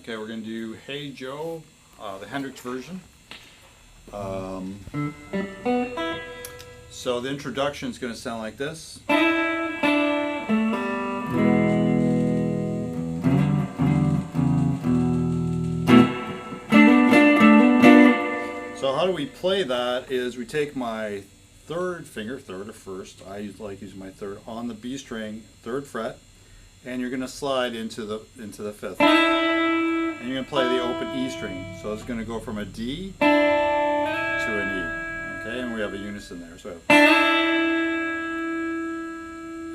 Okay, we're going to do Hey Joe, the Hendrix version. So the introduction is going to sound like this. So how do we play that is we take my third finger, third or first, I like using my third, on the B string, third fret, and you're going to slide into the fifth. And you're going to play the open E string. So it's going to go from a D to an E. Okay, and we have a unison there. So,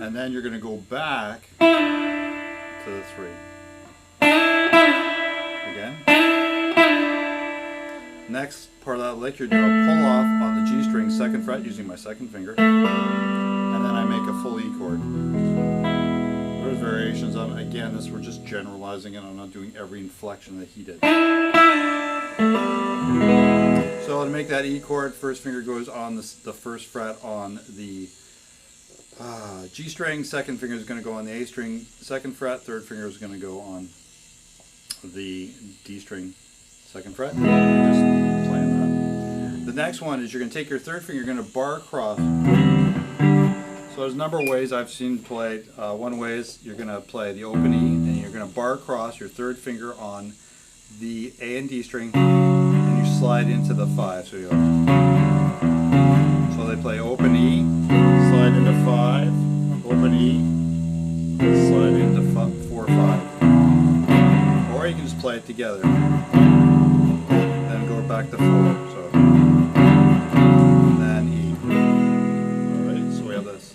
and then you're going to go back to the 3. Again. Next part of that lick, you're going to pull off on the G string, second fret, using my second finger. And then I make a full E chord. There's variations on it. Again, we're just generalizing it. I'm not doing every inflection that he did. So to make that E chord, first finger goes on the first fret on the G string, second finger is going to go on the A string, second fret, third finger is going to go on the D string, second fret. Just playing that. The next one is you're going to take your third finger, you're going to bar across. So there's a number of ways I've seen played. One way is you're going to play the open E, and you're going to bar across your third finger on the A and D string, and you slide into the 5. So you go. So they play open E, slide into 5, open E, slide into 4, 5. Or you can just play it together, then go back to 4. So then E. All right. So we have this.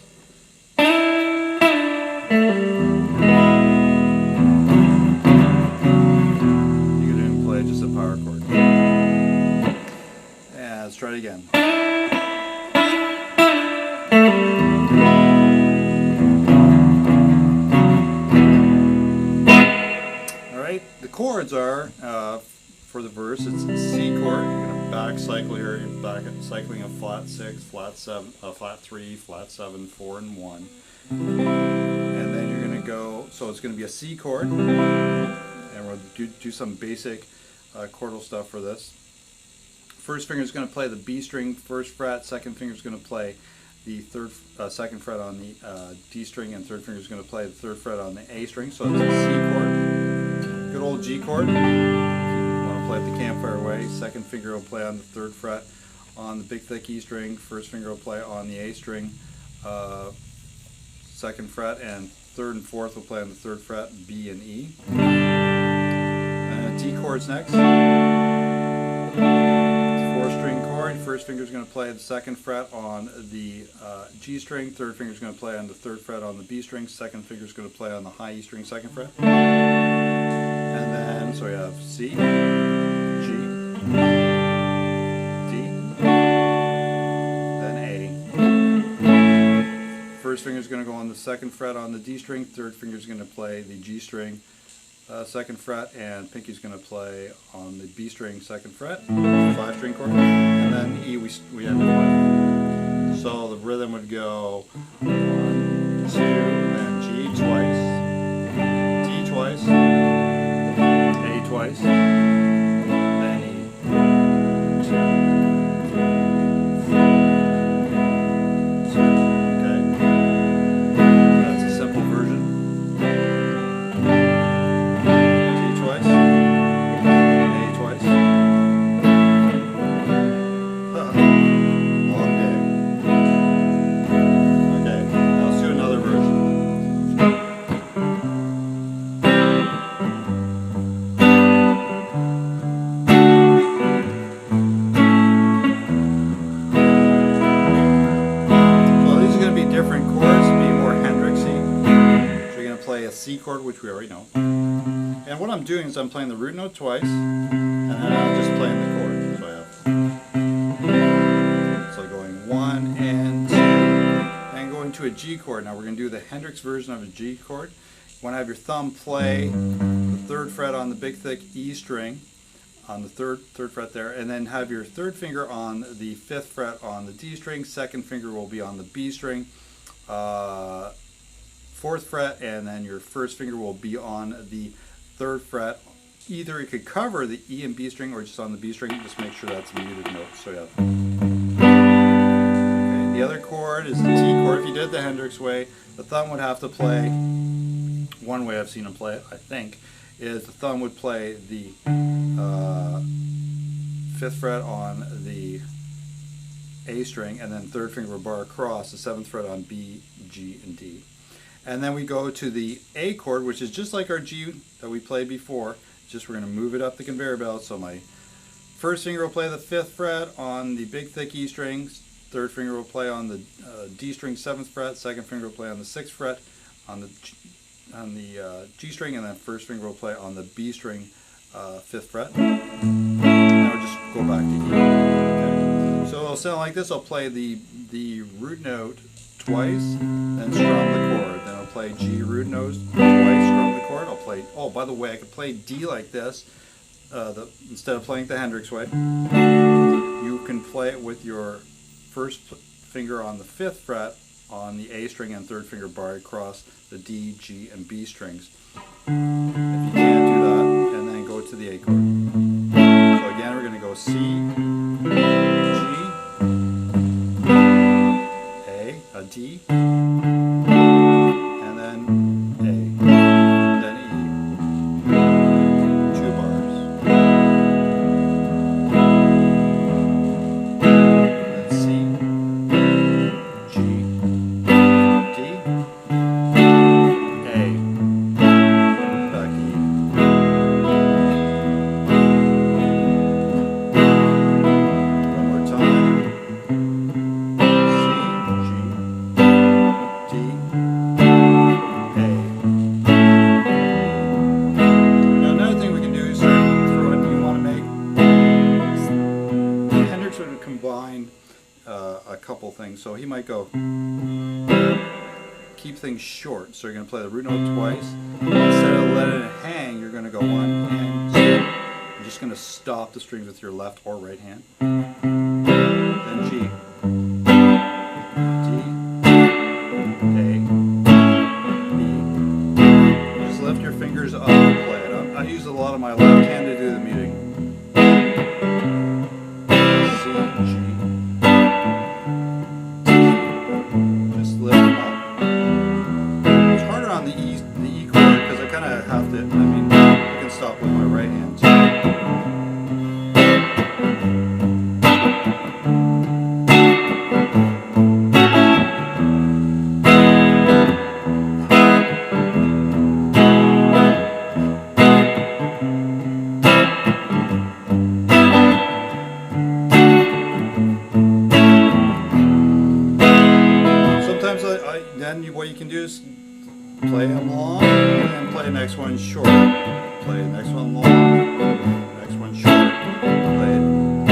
You can even play just a power chord. Yeah, let's try it again. Alright, the chords are, for the verse, it's a C chord. You're going to back cycle here, you're back cycling a flat 6, flat 7, flat 3, flat 7, 4, and 1. And then you're going to go, so it's going to be a C chord, and we'll do some basic chordal stuff for this. First finger is going to play the B string, first fret, second finger is going to play the second fret on the D string, and third finger is going to play the third fret on the A string, so it's a C chord. Good old G chord. If you want to play it the campfire way, second finger will play on the third fret on the big thick E string, first finger will play on the A string, second fret, and third and fourth will play on the third fret, B and E. And D chords next. It's a 4-string chord. First finger is going to play the second fret on the G string, third finger is going to play on the third fret on the B string, second finger is going to play on the high E string, second fret. And then, so we have C, G, D, then A. First finger is going to go on the second fret on the D string, third finger is going to play the G string, second fret, and pinky is going to play on the B string, second fret, 5-string chord, and then E we have 1. So the rhythm would go 1, 2, then G twice, D twice, A twice, then E. 2, 3, 4, 2. Okay. That's a simple version. D twice, A twice. Long day. Okay, now let's do another version. Different chords, be more Hendrixy. So you're going to play a C chord, which we already know. And what I'm doing is I'm playing the root note twice, and then I'm just playing the chord. So I have, so going 1 and 2, and going to a G chord. Now we're going to do the Hendrix version of a G chord. You want to have your thumb play the third fret on the big thick E string, on the third fret there, and then have your third finger on the 5th fret on the D string, second finger will be on the B string, 4th fret, and then your first finger will be on the 3rd fret either it could cover the E and B string or just on the B string, just make sure that's a muted note. So yeah. Okay, the other chord is the T chord. If you did the Hendrix way, the thumb would have to play, one way I've seen him play it, I think, is the thumb would play the 5th fret on the A string, and then 3rd finger would bar across the 7th fret on B, G, and D. And then we go to the A chord, which is just like our G that we played before, just we're going to move it up the conveyor belt. So my 1st finger will play the 5th fret on the big thick E string, 3rd finger will play on the D string 7th fret, 2nd finger will play on the 6th fret on the G string, and then 1st finger will play on the B string 5th fret. Now we'll just go back to E. Okay. So it'll sound like this. I'll play the root note twice, then strum the chord. Then I'll play G root note twice, strum the chord. I'll play, oh, by the way, I could play D like this, instead of playing the Hendrix way. You can play it with your 1st finger on the 5th fret on the A string and 3rd finger bar across the D, G, and B strings. If you can't do that, and then go to the A chord. So again, we're going to go C, G, A, a D, and then A, then E, 2 bars, then C, G, D, A, back E. One more time. A couple things, so he might go keep things short, so you're going to play the root note twice. Instead of letting it hang, you're going to go 1 and 2. You're just going to stop the strings with your left or right hand. Then G, D, A, B. Just lift your fingers up and play it. I use a lot of my left hand to do the muting. C, G, stop with my right hand. Sometimes then what you can do is play them long and then play the next one short. Play the next one long, next one short. Play it long,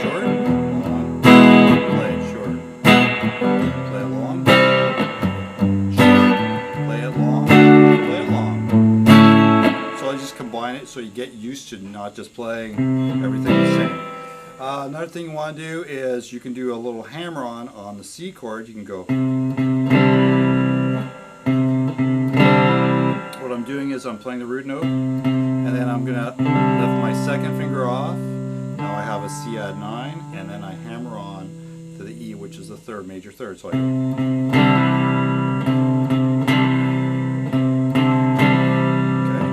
short, long, play it short. Play it long, short, play it long, play it long. So I just combine it so you get used to not just playing everything the same. Another thing you want to do is you can do a little hammer-on the C chord. You can go. What I'm doing is I'm playing the root note, and then I'm going to lift my 2nd finger off. Now I have a C add 9, and then I hammer on to the E, which is the 3rd, major 3rd. So I go. Okay.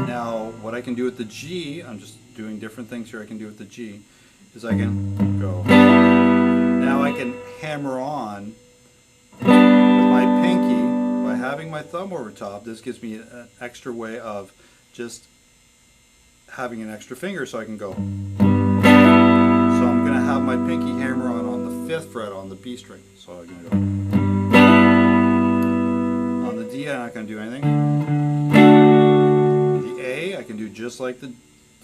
Now what I can do with the G, I'm just doing different things here I can do with the G, is I can go. Now I can hammer on with my pinky. By having my thumb over top, this gives me an extra way of just having an extra finger, so I can go. So I'm going to have my pinky hammer on the 5th fret on the B string. So I'm going to go. On the D, I'm not going to do anything. The A, I can do just like the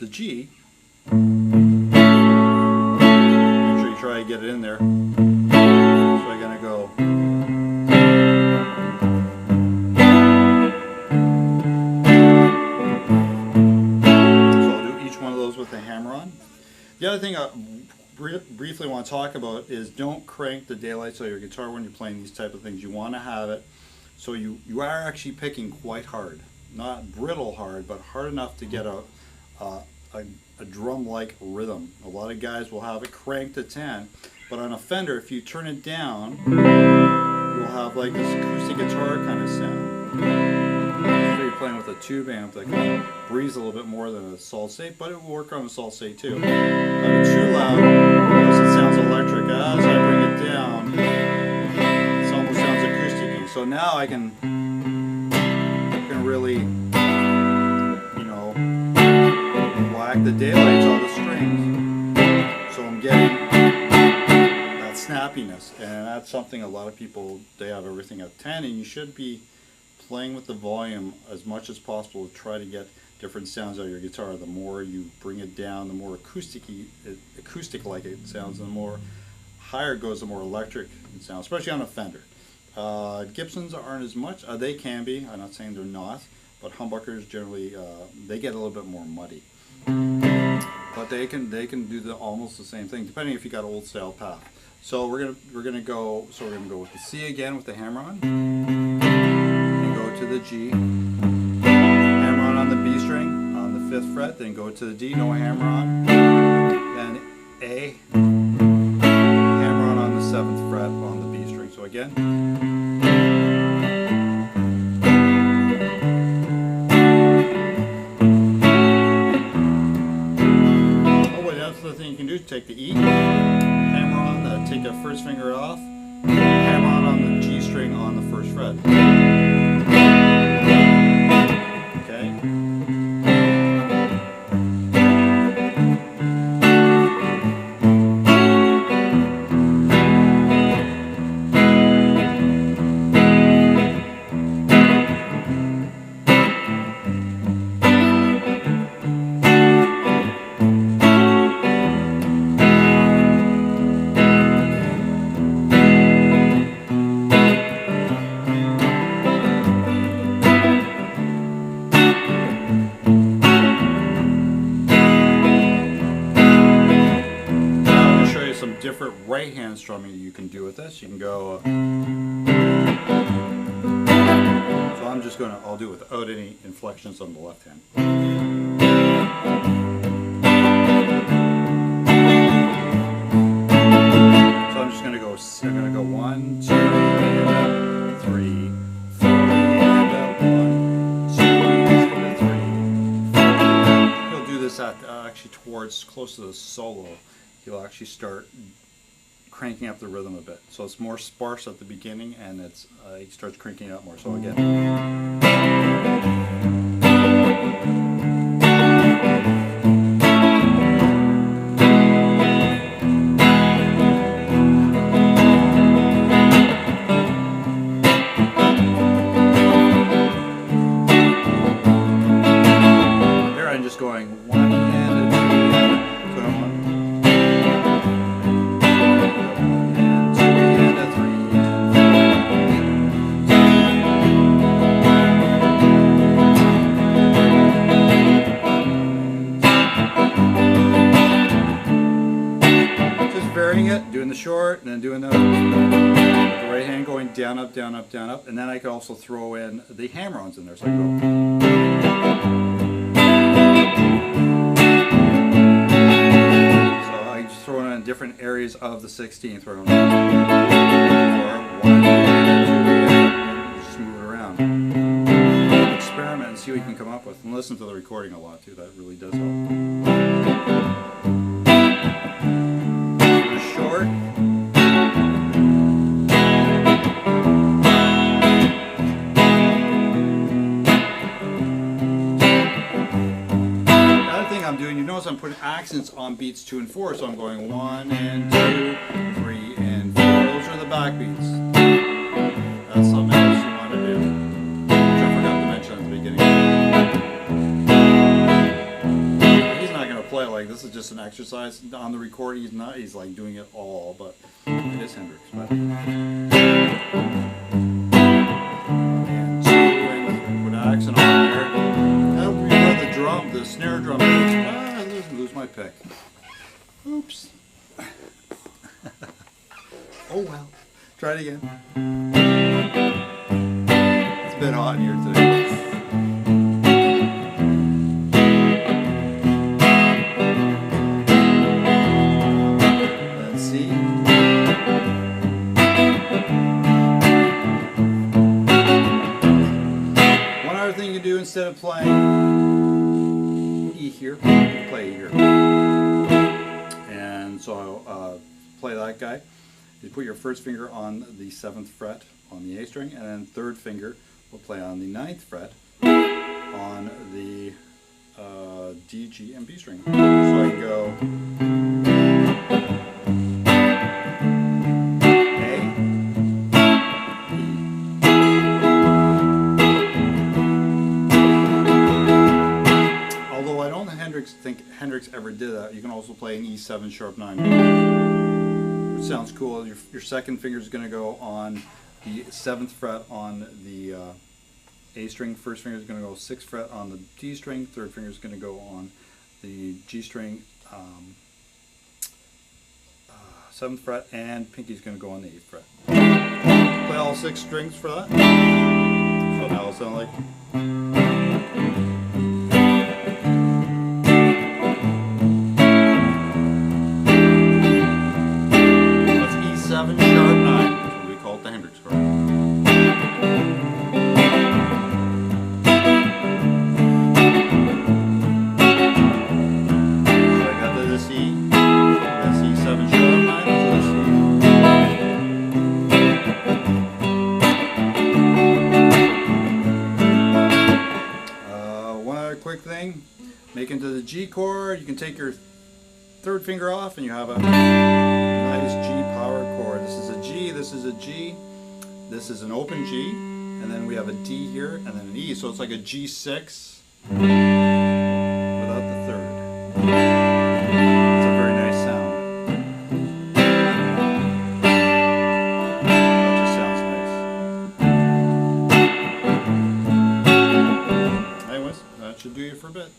G. Make sure you try to get it in there. So I'm going to go. With the hammer-on. The other thing I briefly want to talk about is don't crank the daylights of your guitar when you're playing these type of things. You want to have it so you are actually picking quite hard. not brittle hard, but hard enough to get a drum-like rhythm. A lot of guys will have it cranked to 10, but on a Fender, if you turn it down, you'll have like this acoustic guitar kind of sound. So you're playing with a tube amp that kind of breathes a little bit more than a solid state, but it will work on a solid state too. If it's too loud, because it sounds electric. As I bring it down, it almost sounds acoustic-y. So now I can really, you know, whack the daylights on the strings. So I'm getting that snappiness, and that's something a lot of people, they have everything at 10, and you should be playing with the volume as much as possible to try to get different sounds out of your guitar. The more you bring it down, the more acoustic-like it sounds, and the more higher it goes, the more electric it sounds, especially on a Fender. Gibsons aren't as much. They can be. I'm not saying they're not, but humbuckers generally they get a little bit more muddy. But they can do almost the same thing, depending if you got old style path. So we're gonna go with the C again with the hammer-on, and go to the G, hammer-on on the B string on the 5th fret, then go to the D, no hammer-on, then A, hammer-on the 7th fret on the B string. So again. Take the E, hammer on, take the first finger off, hammer on the G string on the 1st fret. Okay. Different right hand strumming you can do with this. You can go so I'll do it without any inflections on the left hand. So I'm just gonna go 1, 2, and 3, 4, and 1, 2, and 3, 4. He'll do this at actually towards close to the solo. You'll actually start cranking up the rhythm a bit. So it's more sparse at the beginning, and he starts cranking it up more. So again. There I'm just going 1 and a 2 and so on. Doing the short and then doing the right hand going down, up, down, up, down, up, and then I can also throw in the hammer-ons in there. So I go. So I just throw it in different areas of the 16th. Where I'm 4, 1, 2, just move it around. Experiment and see what you can come up with, and listen to the recording a lot too. That really does help. Short. Another thing I'm doing, you notice I'm putting accents on beats 2 and 4, so I'm going 1 and 2, 3 and 4. Those are the back beats. That's something else you want to do, which I forgot to mention at the beginning. He's not going to play like this. Is just an exercise on the recording. He's like doing it all, but it is Hendrix. But and 2 and put an accent on there. That'll be the drum, the snare drum. I lose my pick. Oops. Oh well. Try it again. It's a bit hot in here today. do instead of playing E here, you can play E here. And so play that guy. You put your first finger on the 7th fret on the A string, and then third finger will play on the 9th fret on the D, G, and B string. So I can go A, E. Although I don't think Hendrix ever did that, you can also play an E7 sharp 9. Which sounds cool. Your second finger is going to go on the 7th fret on the A string. First finger is going to go 6th fret on the D string. Third finger is going to go on the G string, 7th fret, and pinky is going to go on the 8th fret. Play all 6 strings for that. So now it'll sound like. That's E7 sharp 9. That's what we call it, the Hendrix chord. Quick thing, make into the G chord. You can take your third finger off and you have a nice G power chord. This is a G, this is a G, this is an open G, and then we have a D here and then an E, so it's like a G6 without the third. It's a very nice sound. That just sounds nice. Anyways, that should do you for a bit.